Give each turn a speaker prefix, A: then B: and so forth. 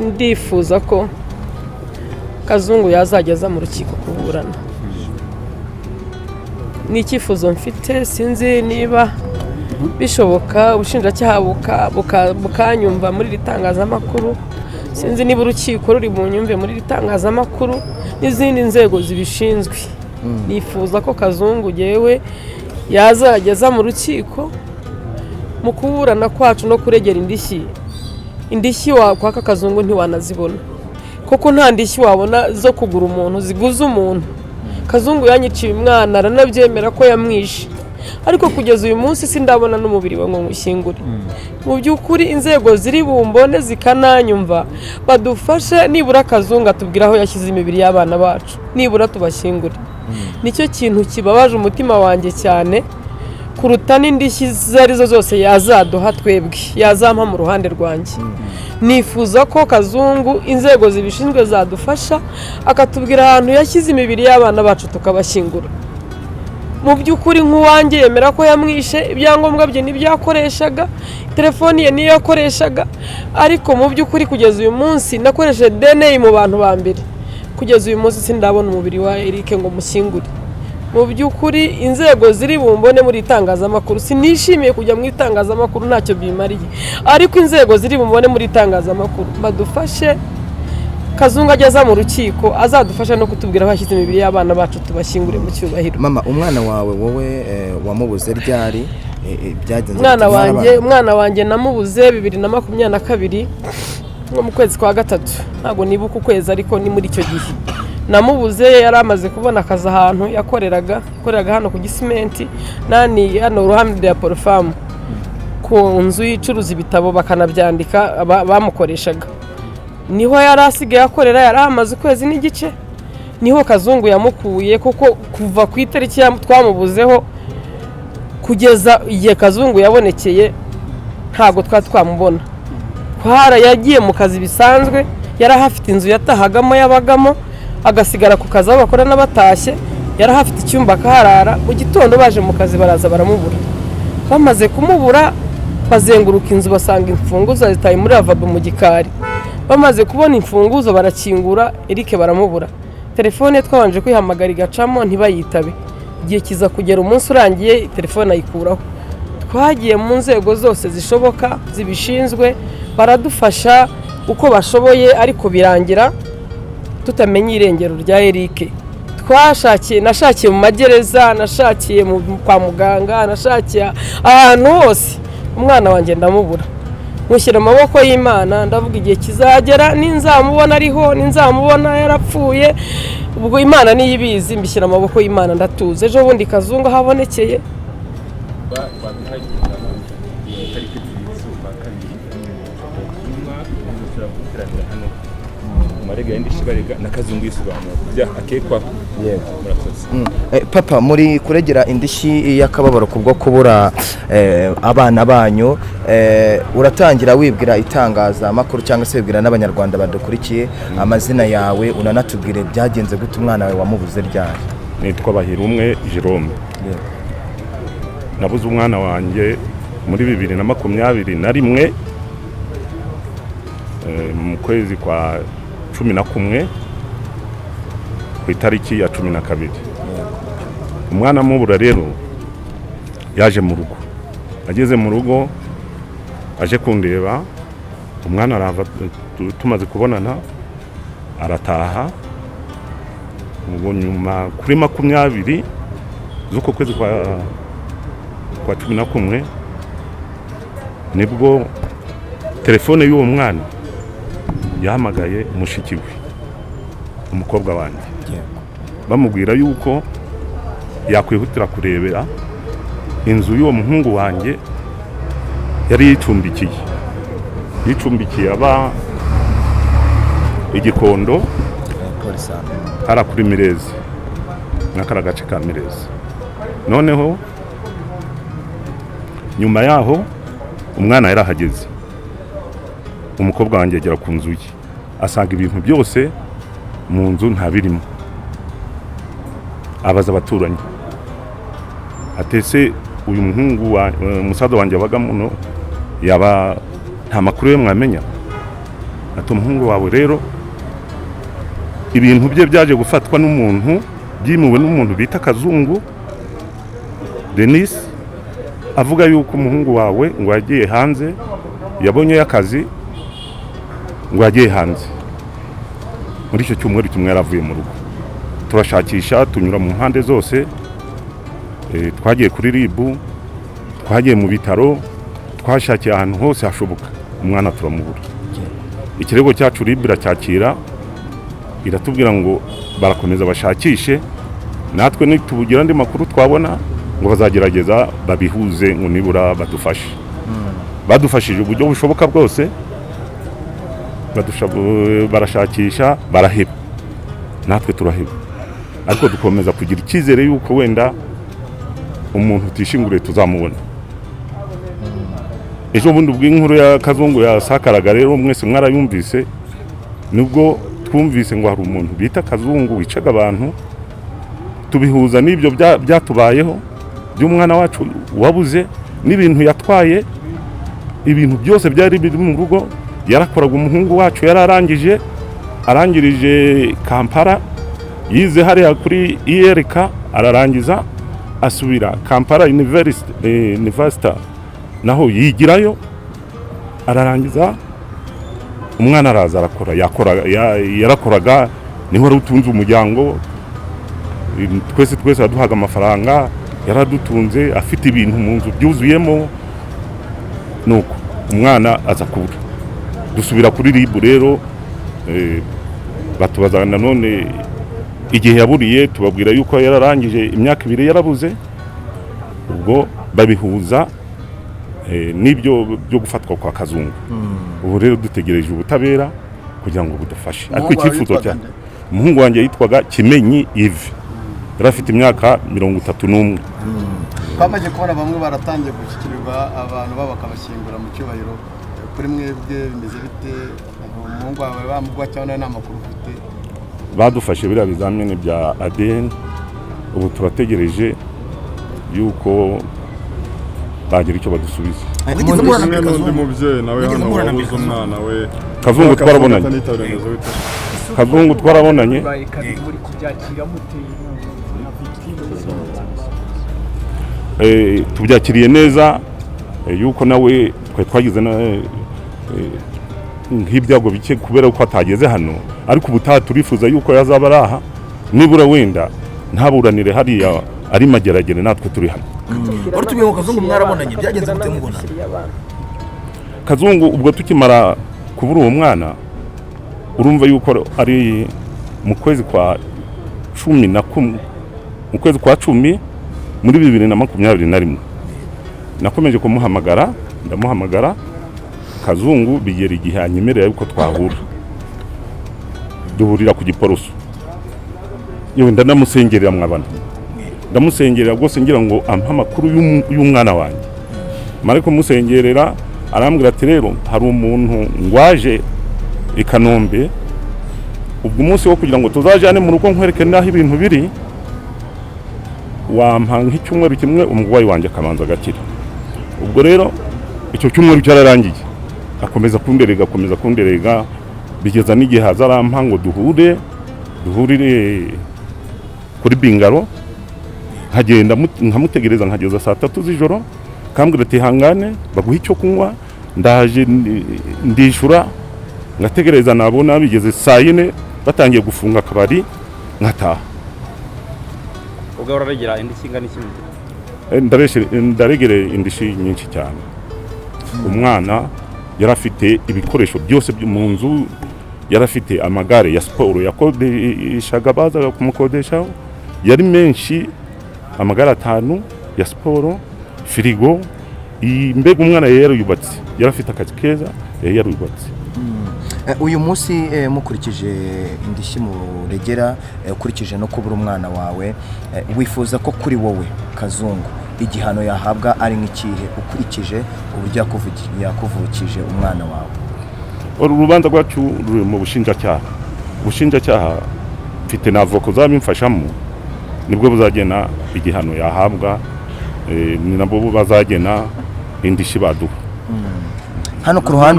A: ndifuza ko Kazungu yazageza mu rukiko kuburana. Ni icyifuzo mfite, sinzi niba bishoboka ubushinjacyaha bukanyumva muri ritangazamakuru, sinzi niba urukiko ruri mu nyumve muri ritangazamakuru n'izindi nzego zibishinzwe. Nifuza ko Kazungu yewe yazageza mu rukiko mu kuburana kwacu no kuregera indishyi kwaka Kazungu ntiwanazibona, koko nta ndishyi wabona zo kugura umuntu ziguza umuntu. Kazungu yanyiciye umwana aranabyemera ko yamwishe, ariko kugeza uyu munsi sindabona n'umubiri we ngo mushyingure. Mu by'ukuri inzego ziri bumbone zikananyumva badufashe, nibura Kazungu atubwira aho yashyize imibiri y'abana bacu, nibura tubashyingure. Nicyo kintu kibabaje umutima wanjye cyane kuruta n'indishyi zarizo zose yazaduha twebwe, yazampa mu ruhande rwanjye. Nifuza ko Kazungu inzego zibishinzwe zadufasha akatubwira ahantu yashyize imibiri y'abana bacu tukabashyingura. Mu by'ukuri nk'uwanjye yemera ko yamwishe, ibyangombwa bye n'ibyakoreshaga, telefoni ye niyo yakoreshaga, ariko mu by'ukuri kugeza uyu munsi nakoresheje DNA mu bantu ba mbere, kugeza uyu munsi sindabona umubiri wa Eric ngo mushyingure. Mu by'ukuri inzego ziri bumbone muri itangazamakuru, sinishimiye kujya mu itangazamakuru, ntacyo bimariye, ariko inzego ziri bumbone muri itangazamakuru badufashe, Kazungu ageza mu rukiko azadufasha no kutubwira aho yashyize imibiri y'abana bacu tubashyingure mu cyubahiro.
B: Mama, umwana wawe wowe wamubuze ryari? Byagenze
A: umwana wanjye namubuze 2022 nko mu kwezi kwa gatatu, ntago nibuka ukwezi ariko ni muri icyo gihe namubuze. Yari amaze kubona akazi ahantu yakoreraga hano ku Gisimenti, nani hano uruhande ya Porfamu ku nzu yicuruza ibitabo bakanabyandika bamukoreshaga. Niho yari asigaye akorera, yari amaze ukwezi n'igice, niho Kazungu yamukuye, kuko kuva ku itariki twamubuzeho kugeza igihe Kazungu yabonekeye ntago twamubona. Yagiye mu kazi bisanzwe, yari hafite inzu yatahagamo yabagamo, agasigara ku kazi aho bakora n'abatashye, yari hafite icyumba akaharara. Mu gitondo baje mu kazi baraza baramubura, bamaze kumubura bazenguruka inzu basanga imfunguzo zitaye muri lavabo mu gikari. Bamaze kubona imfunguzo barakingura, Eric baramubura. Telefone twabanje kwihamagara igacamo ntibayitabe, igihe kiza kugera umunsi urangiye telefone ayikuraho. Twagiye mu nzego zose zishoboka zibishinzwe, baradufasha uko bashoboye, ariko birangira tutamenye irengero rya Eric. Nashakiye mu magereza, nashakiye kwa muganga, nashakiye ahantu hose, umwana wanjye ndamubura. Mushyira amaboko y'Imana, ndavuga igihe kizagera ninzamubona ariho, ninzamubona yarapfuye, ubwo Imana niyo ibizi, mbishyira amaboko y'Imana ndatuze. Ejo bundi Kazungu habonekeye
C: na Kazungu yisobanura bya akekwa.
B: Papa, muri kuregera indishyi y'akababaro kubwo kubura abana banyu, uratangira wibwira itangazamakuru cyangwa se wibwira n'abanyarwanda badukurikiye amazina yawe, unanatubwire byagenze gute umwana wawe wamubuze ryari?
C: Nitwa Bahirumwe Jerome. Nabuze umwana wanjye muri 2021 mu kwezi kwa 11 ku itariki ya 12. Umwana mubura rero yaje mu rugo, ageze mu rugo aje kundeba, umwana arava, tumaze kubonana arataha. Ubwo nyuma kuri 20 z'uko kwezi kwa 11 nibwo telefone y'uwo mwana yahamagaye mushiki we, umukobwa wanjye, bamubwira yuko yakwihutira kurebera inzu y'uwo muhungu wanjye yari yicumbikiye aba Igikondo hara kuri Mirezi, n'akara gace ka Mirezi. Noneho nyuma yaho umwana yarahageze, umukobwa wanjye agera ku nzu ye, asanga ibintu byose mu nzu nta birimo. Abaza abaturanyi, atese uyu muhungu musaza wanjye wabaga muno yaba nta makuru ye mwamenya? ati umuhungu wawe rero ibintu bye byaje gufatwa n'umuntu, byimuwe n'umuntu bita Kazungu Denis, avuga yuko umuhungu wawe ngo yagiye hanze, yabonye akazi ngo yagiye hanze. Muri icyo cyumweru kimwe yaravuye mu rugo, turashakisha tunyura mu mpande zose, twagiye kuri RIB, twagiye mu bitaro, twashakiye ahantu hose hashoboka, umwana turamubura. Ikirego cyacu RIB iracyakira, iratubwira ngo barakomeza bashakishe, natwe nitubugira andi makuru twabona ngo bazagerageza babihuze ngo nibura badufashe. Badufashije uburyo bushoboka bwose, barashakisha, baraheba, natwe turaheba, ariko dukomeza kugira icyizere yuko wenda umuntu utishinguriye tuzamubona. Ejo bundi bw'inkuru ya Kazungu yasakaraga rero mwese mwarayumvise, nubwo twumvise ngo hari umuntu bita Kazungu wicaga abantu, tubihuza n'ibyo byatubayeho by'umwana wacu wabuze n'ibintu yatwaye, ibintu byose byari biri mu rugo. Yarakoraga umuhungu wacu, arangirije Kampala, yize hariya kuri IRK, ararangiza asubira Kampala University naho yigirayo, ararangiza, umwana araza arakora, yarakoraga, niho wari utunze umuryango, twese yaduhaga amafaranga, yaradutunze, afite ibintu mu nzu byuzuyemo. Nuko umwana aza kubura, dusubira kuri RIB rero, batubaza nanone igihe yaburiye, tubabwira yuko yararangije imyaka 2 yarabuze. Ubwo babihuza n'ibyo byo gufatwa kwa Kazungu. Ubu rero dutegereje ubutabera kugira ngo budufashe. Ariko icyifuzo cyane, umuhungu wanjye yitwaga Kimenyi Yves, yari afite imyaka 31.
D: Twamaze kubona bamwe baratangiye gushyikirirwa abantu bakabashyingura mu cyubahiro. Kuri mwebwe bimeze bite? Umuhungu wawe bamugwa cyangwa nta makuru ufite?
C: Badufashe biriya bizamini bya ADN, ubu turategereje yuko bagira icyo badusubiza.
E: N'undi mubyeyi nawe hano wabuze umwana we,
C: Kazungu twarabonanye. Kazungu twarabonanye. Tubyakiriye neza, yuko nawe twagize nk'ibyago bike kubera ko atageze hano, ariko ubutaha turifuza yuko yazaba araha, nibura wenda ntaburanire hariya ari mageragere, natwe turi hano.
F: Uratubiye ngo Kazungu mwarabonanye, byagenze gute mubona?
C: Kazungu ubwo tukimara kubura uwo mwana, urumva yuko ari mu kwezi kwa 11, mu kwezi kwa 10 muri 2021, nakomeje kumuhamagara, ndamuhamagara. Kazungu bigera igihe anyemerera yuko twahura, duhurira ku Giporoso. Yewe ndanamusengerera mwabana, ndamusengerera rwose ngira ngo ampa amakuru y'umwana wanjye. Mariko musengerera, arambwira ati rero hari umuntu ngwaje i Kanombe, ubwo umunsi wo kugira ngo tuzajane mu rugo nkwereke naho ibintu biri, wampa nk'icyumweru kimwe umugwayi wanjye akamanza gakira. Ubwo rero icyo cyumweru cyararangiye, akomeza kunderega, bigeza n'igihe hazarampa ngo duhurire kuri Bingaro. Nkagenda nkamutegereza, nkageza saa 3 z'ijoro, kambwira ati hangane baguha icyo kunywa, ndaje ndishura, ngategereza nabona bigeze saa 4 batangiye gufunga akabari, nkataha.
G: Ubwo uraregera indishyi ingana iki?
C: Ndaregere indishyi nyinshi cyane. Umwana yarafite ibikoresho byose byo mu nzu, yarafite amagare ya siporo yakodeshaga, bazaga kumukodesha, yari menshi, amagare 5 ya siporo, firigo, mbega umwana yari yubatse, yarafite akazi keza, yari yubatse.
B: Uyu munsi mukurikije indishyi muregera, ukurikije no kubura umwana wawe, wifuza ko kuri wowe Kazungu igihano yahabwa ari nk'ikihe, ukurikije uburyo yakuvukije umwana wawe?
C: Urubanza rwacu ruri mu bushinjacyaha, mfite na avoka zabimfashamo, nibwo buzagena igihano yahabwa, ni nabo bazagena indishyi baduha.
B: Hano ku ruhande